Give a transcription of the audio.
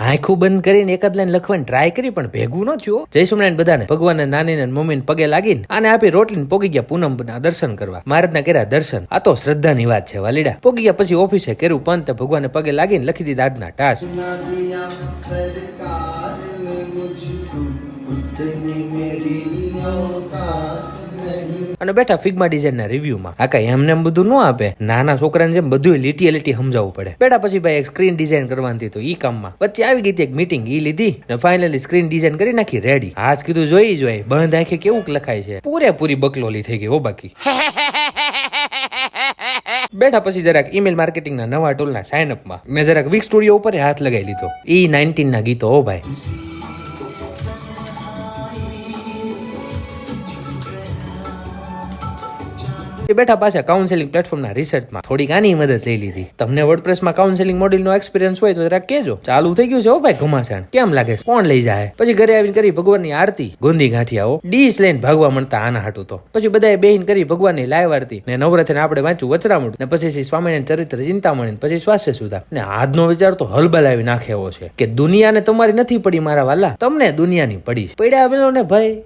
આંખું બંધ કરીને એક જ લાઈન લખવાની ટ્રાય કરી પણ ભેગું ન થયું. જય સ્વામિનારાયણ બધાને. ભગવાનને નાનીને મમ્મીને પગે લાગીને આને આપી રોટલીને પોગી ગયા પૂનમના દર્શન કરવા. મહારાજના કર્યા દર્શન. આ તો શ્રદ્ધાની વાત છે વાલીડા. પોગી ગયા પછી ઓફિસે કર્યું પંત ભગવાનને પગે લાગીને લખી દીધા આજના ટાસ્ક. અને બેઠા ફિગ્મા ડિઝાઇન ના રિવ્યુ માં. આ કઈ એમને બધું ન આપે. નાના છોકરાને જેમ બધું લીટી લીટી સમજાવવું પડે. બેઠા પછી ભાઈ એક સ્ક્રીન ડિઝાઇન કરવાની તો ઈ કામમાં વચ્ચે આવી ગઈ એક મીટિંગ ઈ લીધી અને ફાઇનલી સ્ક્રીન ડિઝાઇન કરી નાખી રેડી. આજ કીધું જોઈ બંધ આંખે કેવું લખાય છે. પૂરેપૂરી બકલોલી થઈ ગઈ હો બાકી. બેઠા પછી જરાક ઈમેલ માર્કેટિંગ ના નવા ટૂલ ના સાઇન અપ માં મેં જરાક વીક સ્ટુડિયો ઉપર હાથ લગાવી લીધો. E19 ના ગીતો હો ભાઈ. બેઠા પાછા કાઉન્સેલિંગ પ્લેટફોર્મના રિસર્ચમાં થોડીક આની મદદ લઈ લીધી. તમને વર્ડપ્રેસમાં કાઉન્સેલિંગ મોડ્યુલનો એક્સપિરિયન્સ હોય તો જરા કહેજો. ચાલુ થઈ ગયું છે હો ભાઈ ઘમાસાણ. કેમ લાગે છે કોણ લઈ જાય? પછી ઘરે આવીને કરી ભગવાનની આરતી. ગોંધી ગાંઠિયાઓ ડીશ લઈને ભાગવા મળતા આના હાટું તો. પછી બધાએ બેહીન કરી ભગવાનની લાઈવ આરતી ને નવરાત્રીને આપણે વાંચ્યું વચરામૃત ને પછી સ્વામિનારાયણ ચરિત્ર ચિંતામણી પછી સ્વાસ્થ્ય સુધા. ને આજનો વિચાર તો હલબલાવી નાખે એવો છે કે દુનિયાને તમારી નથી પડી મારા વાલા, તમને દુનિયાની પડી. પડ્યા પેલો ને ભાઈ.